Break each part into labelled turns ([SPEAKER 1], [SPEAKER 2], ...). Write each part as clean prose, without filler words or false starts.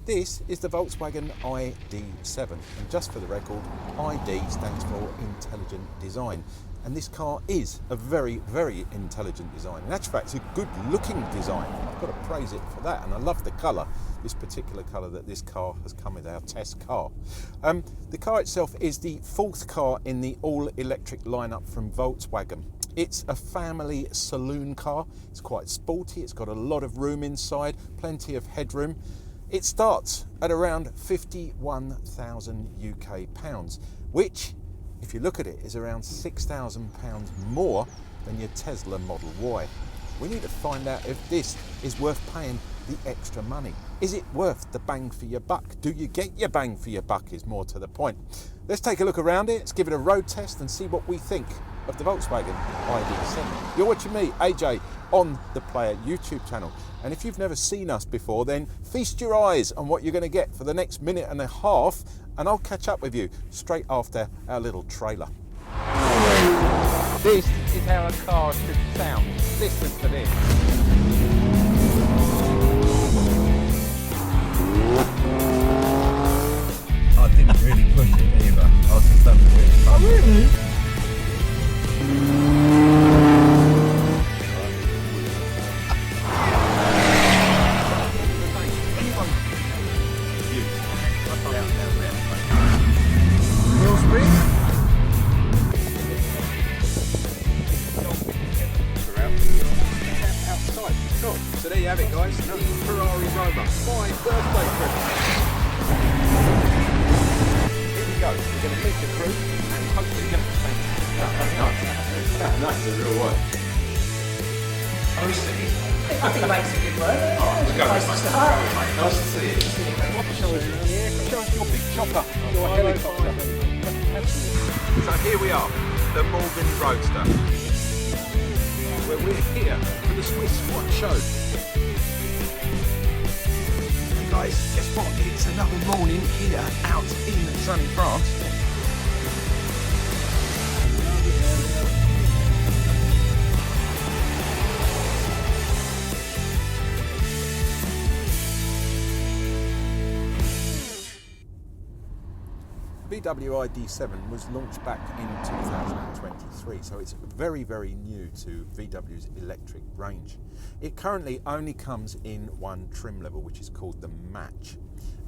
[SPEAKER 1] This is the Volkswagen iD7, and just for the record, ID stands for intelligent design. And this car is a very, very intelligent design. In actual fact, it's a good looking design. I've got to praise it for that. And I love the colour, this particular colour that this car has come with, our test car. The car itself is the fourth car in the all-electric lineup from Volkswagen. It's a family saloon car. It's quite sporty. It's got a lot of room inside, plenty of headroom. It starts at around 51,000 UK pounds, which, if you look at it, is around £6,000 more than your Tesla Model Y. We need to find out if this is worth paying the extra money. Is it worth the bang for your buck? Do you get your bang for your buck is more to the point. Let's take a look around it, let's give it a road test and see what we think of the Volkswagen iD7. You're watching me, AJ, on the Player YouTube channel. And if you've never seen us before, then feast your eyes on what you're going to get for the next minute and a half, and I'll catch up with you straight after our little trailer. This is how a car should sound. Listen to this. I didn't really push it either. I was just having a bit of fun. Oh, really? So there you have it, guys, the Ferrari Roma, my birthday present. Here we go, we're going to meet the crew and hopefully get the same. Nice, a real one.
[SPEAKER 2] I think it makes a good word.
[SPEAKER 3] We're going with mate. Nice to see you.
[SPEAKER 1] Show us your big chopper, your helicopter. So here we are, the Morgan Roadster, where we're here for the Swiss Watch Show. Hey guys, guess what? It's another morning here out in sunny France. VW iD7 was launched back in 2023, so it's very, very new to VW's electric range. It currently only comes in one trim level, which is called the Match,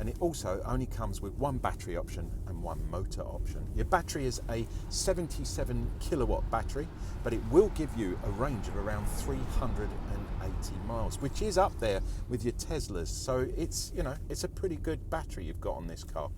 [SPEAKER 1] and it also only comes with one battery option and one motor option. Your battery is a 77 kilowatt battery, but it will give you a range of around 380 miles, which is up there with your Teslas. So it's, you know, it's a pretty good battery you've got on this car.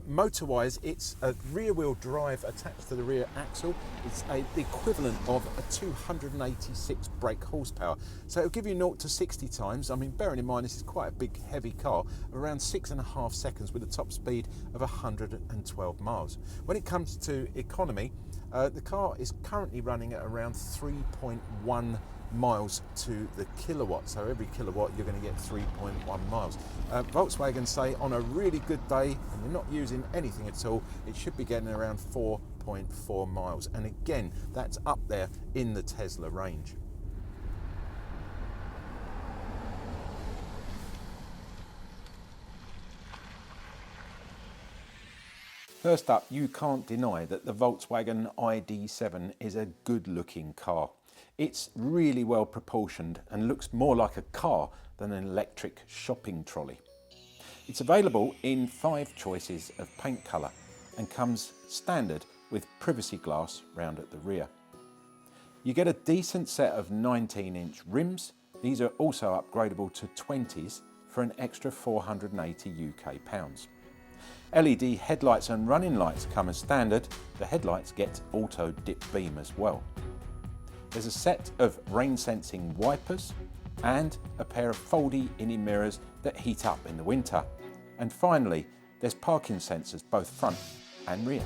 [SPEAKER 1] Motor-wise, it's a rear-wheel drive attached to the rear axle. It's the equivalent of a 286 brake horsepower. So it'll give you 0 to 60 times. I mean, bearing in mind this is quite a big, heavy car, around 6.5 seconds with a top speed of 112 miles. When it comes to economy, the car is currently running at around 3.1 miles to the kilowatt, so every kilowatt you're going to get 3.1 miles. Volkswagen say on a really good day, and you're not using anything at all, it should be getting around 4.4 miles, and again that's up there in the Tesla range. First up, you can't deny that the Volkswagen iD7 is a good looking car. It's really well proportioned and looks more like a car than an electric shopping trolley. It's available in 5 choices of paint colour and comes standard with privacy glass round at the rear. You get a decent set of 19-inch rims. These are also upgradable to 20s for an extra 480 UK pounds. LED headlights and running lights come as standard. The headlights get auto dip beam as well. There's a set of rain sensing wipers and a pair of foldy innie mirrors that heat up in the winter. And finally, there's parking sensors both front and rear.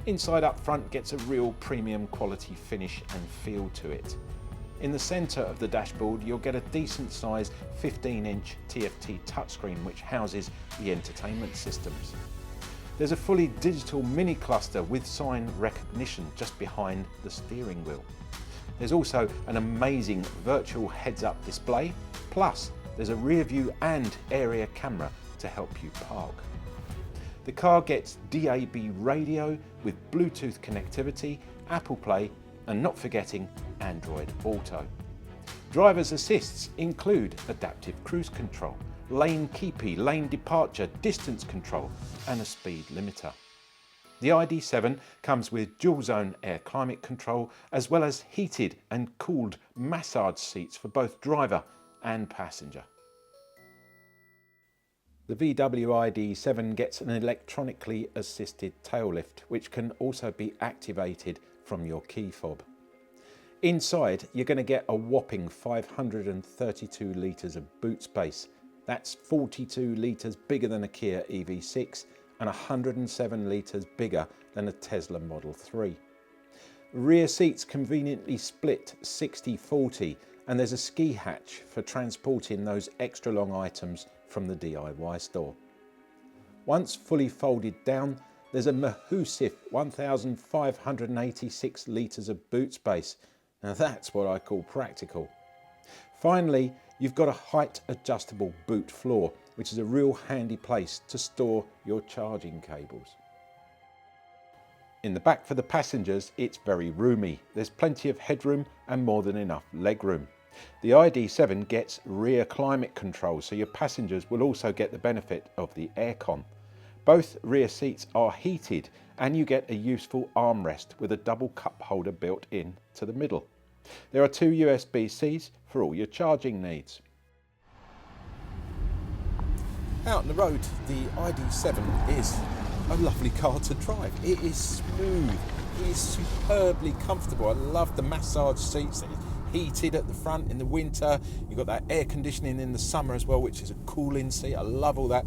[SPEAKER 1] Inside up front gets a real premium quality finish and feel to it. In the centre of the dashboard you'll get a decent sized 15-inch TFT touchscreen which houses the entertainment systems. There's a fully digital mini cluster with sign recognition just behind the steering wheel. There's also an amazing virtual heads-up display, plus there's a rear view and area camera to help you park. The car gets DAB radio with Bluetooth connectivity, Apple Play, and not forgetting Android Auto. Driver's assists include adaptive cruise control, lane keepy, lane departure, distance control, and a speed limiter. The iD7 comes with dual zone air climate control, as well as heated and cooled massage seats for both driver and passenger. The VW iD7 gets an electronically assisted tail lift, which can also be activated from your key fob. Inside, you're going to get a whopping 532 litres of boot space. That's 42 litres bigger than a Kia EV6 and 107 litres bigger than a Tesla Model 3. Rear seats conveniently split 60-40, and there's a ski hatch for transporting those extra long items from the DIY store. Once fully folded down, there's a massive 1,586 litres of boot space. Now that's what I call practical. Finally, you've got a height adjustable boot floor, which is a real handy place to store your charging cables. In the back for the passengers, it's very roomy. There's plenty of headroom and more than enough legroom. The iD7 gets rear climate control, so your passengers will also get the benefit of the aircon. Both rear seats are heated, and you get a useful armrest with a double cup holder built in to the middle. There are 2 USB-Cs for all your charging needs. Out on the road, the iD7 is a lovely car to drive. It is smooth, it is superbly comfortable. I love the massage seats. It's heated at the front in the winter. You've got that air conditioning in the summer as well, which is a cooling seat. I love all that.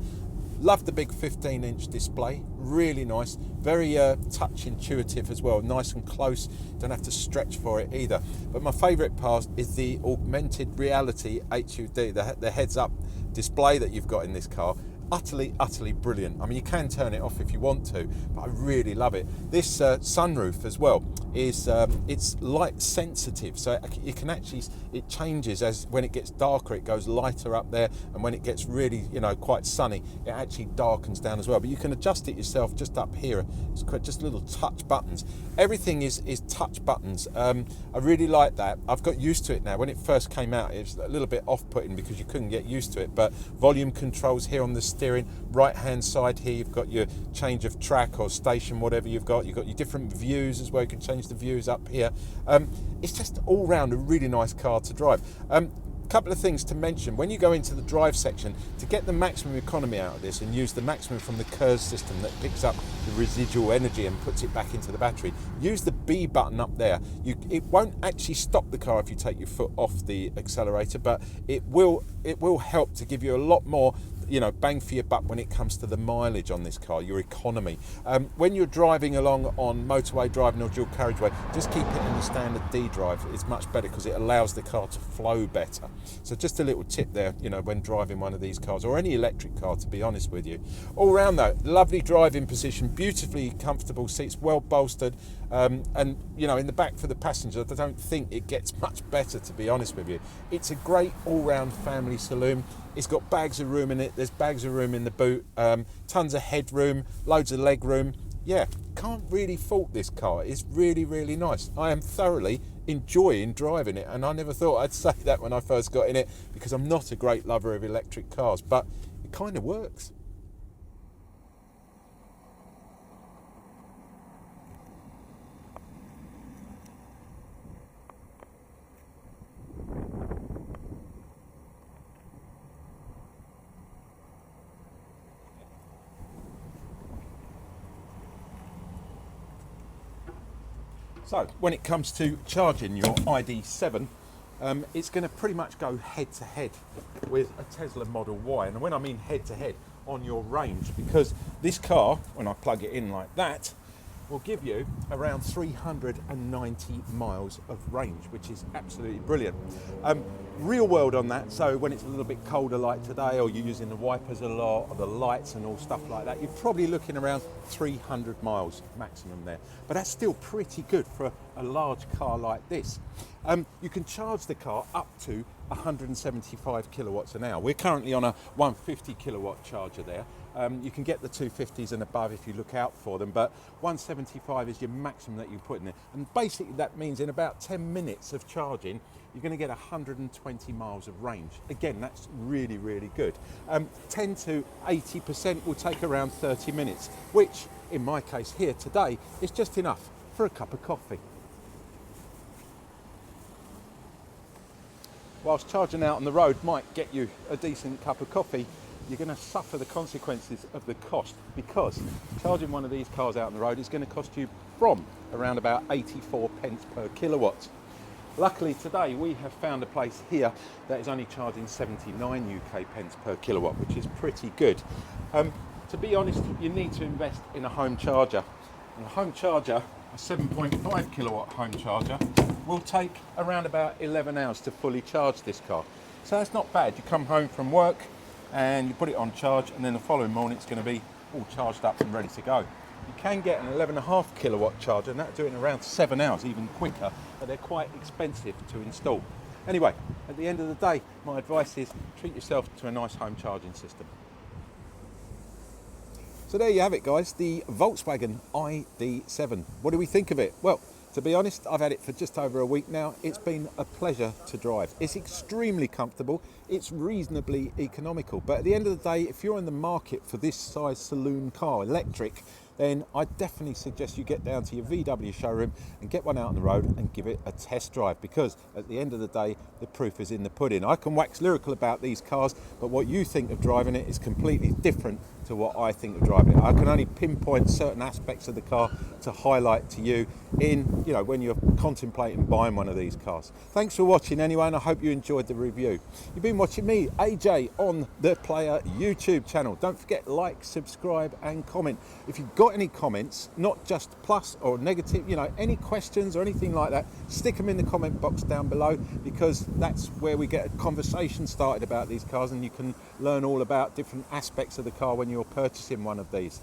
[SPEAKER 1] Love the big 15-inch display, really nice, very touch intuitive as well, nice and close, don't have to stretch for it either. But my favourite part is the augmented reality HUD, the heads-up display that you've got in this car. Utterly brilliant. I mean, you can turn it off if you want to, but I really love it. This sunroof as well is it's light sensitive, so you can actually, it changes as when it gets darker, it goes lighter up there, and when it gets really, you know, quite sunny, it actually darkens down as well. But you can adjust it yourself just up here. It's just little touch buttons. Everything is touch buttons. I really like that. I've got used to it now. When it first came out, it was a little bit off-putting because you couldn't get used to it, but volume controls here on the steering, right hand side here, you've got your change of track or station, whatever you've got your different views as well. You can change the views up here. It's just all round a really nice car to drive. Couple of things to mention: when you go into the drive section, to get the maximum economy out of this and use the maximum from the KERS system that picks up the residual energy and puts it back into the battery, use the B button up there. It won't actually stop the car if you take your foot off the accelerator, but it will help to give you a lot more, you know, bang for your buck when it comes to the mileage on this car, your economy. When you're driving along on motorway driving or dual carriageway, just keep it in the standard D drive. It's much better because it allows the car to flow better. So just a little tip there, you know, when driving one of these cars or any electric car, to be honest with you. All round though, lovely driving position, beautifully comfortable seats, well bolstered, and you know, in the back for the passengers, I don't think it gets much better, to be honest with you. It's a great all-round family saloon. It's got bags of room in it. There's bags of room in the boot, tons of headroom, loads of leg room. Yeah, can't really fault this car. It's really nice. I am thoroughly enjoying driving it, and I never thought I'd say that when I first got in it, because I'm not a great lover of electric cars, but it kind of works. So when it comes to charging your iD7, it's going to pretty much go head to head with a Tesla Model Y. And when I mean head to head, on your range, because this car, when I plug it in like that, will give you around 390 miles of range, which is absolutely brilliant. Real world on that, so when it's a little bit colder like today, or you're using the wipers a lot, or the lights and all stuff like that, you're probably looking around 300 miles maximum there. But that's still pretty good for a large car like this. You can charge the car up to 175 kilowatts an hour. We're currently on a 150 kilowatt charger there. You can get the 250s and above if you look out for them, but 175 is your maximum that you put in there. And basically that means in about 10 minutes of charging, you're going to get 120 miles of range. Again, that's really, really good. 10 to 80% will take around 30 minutes, which in my case here today is just enough for a cup of coffee. Whilst charging out on the road might get you a decent cup of coffee, you're going to suffer the consequences of the cost, because charging one of these cars out on the road is going to cost you from around about 84 pence per kilowatt. Luckily today we have found a place here that is only charging 79 UK pence per kilowatt, which is pretty good. To be honest, you need to invest in a home charger. And a home charger, a 7.5 kilowatt home charger, will take around about 11 hours to fully charge this car. So that's not bad. You come home from work and you put it on charge, and then the following morning it's going to be all charged up and ready to go. You can get an 11.5 kilowatt charger, and that'll do it in around 7 hours, even quicker, but they're quite expensive to install. Anyway, at the end of the day, my advice is treat yourself to a nice home charging system. So there you have it, guys, the Volkswagen iD7. What do we think of it? Well, to be honest, I've had it for just over a week now. It's been a pleasure to drive. It's extremely comfortable. It's reasonably economical. But at the end of the day, if you're in the market for this size saloon car, electric, then I definitely suggest you get down to your VW showroom and get one out on the road and give it a test drive, because at the end of the day, the proof is in the pudding. I can wax lyrical about these cars, but what you think of driving it is completely different to what I think of driving it. I can only pinpoint certain aspects of the car to highlight to you in, you know, when you're contemplating buying one of these cars. Thanks for watching anyway, and I hope you enjoyed the review. You've been watching me, AJ, on the Player YouTube channel. Don't forget, like, subscribe and comment. If you've got any comments, not just plus or negative, you know, any questions or anything like that, stick them in the comment box down below, because that's where we get a conversation started about these cars, and you can learn all about different aspects of the car when you're purchasing one of these.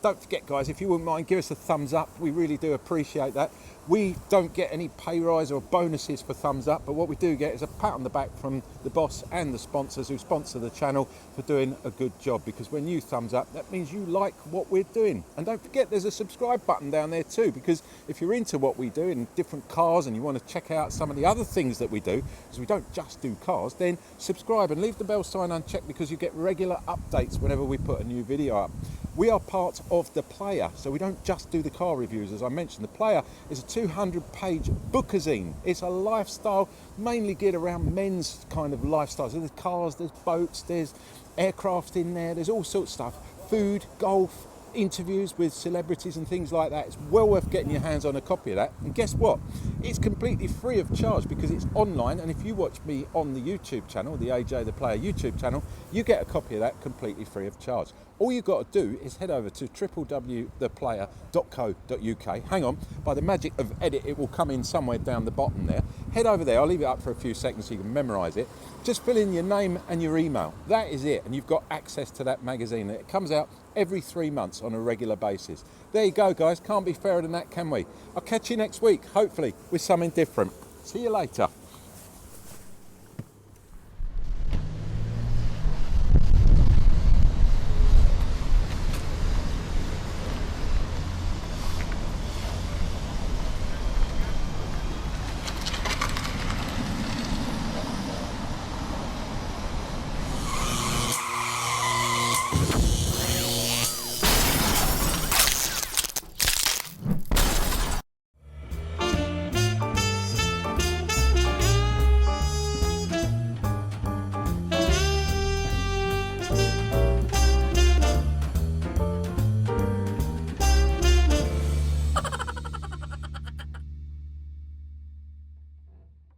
[SPEAKER 1] Don't forget, guys, if you wouldn't mind, give us a thumbs up. We really do appreciate that. We don't get any pay rise or bonuses for thumbs up, but what we do get is a pat on the back from the boss and the sponsors who sponsor the channel for doing a good job, because when you thumbs up, that means you like what we're doing. And don't forget, there's a subscribe button down there too, because if you're into what we do in different cars and you want to check out some of the other things that we do, because we don't just do cars, then subscribe and leave the bell sign unchecked, because you get regular updates whenever we put a new video up. We are part of the Player, so we don't just do the car reviews. As I mentioned, the Player is a 200-page bookazine. It's a lifestyle mainly geared around men's kind of lifestyles. So there's cars, there's boats, there's aircraft in there, there's all sorts of stuff. Food, golf, interviews with celebrities and things like that. It's well worth getting your hands on a copy of that. And guess what? It's completely free of charge, because it's online, and if you watch me on the YouTube channel, the AJ the Player YouTube channel, you get a copy of that completely free of charge. All you've got to do is head over to www.theplayer.co.uk. Hang on, by the magic of edit, it will come in somewhere down the bottom there. Head over there, I'll leave it up for a few seconds so you can memorise it. Just fill in your name and your email. That is it, and you've got access to that magazine. It comes out every 3 months on a regular basis. There you go, guys. Can't be fairer than that, can we? I'll catch you next week, hopefully with something different. See you later.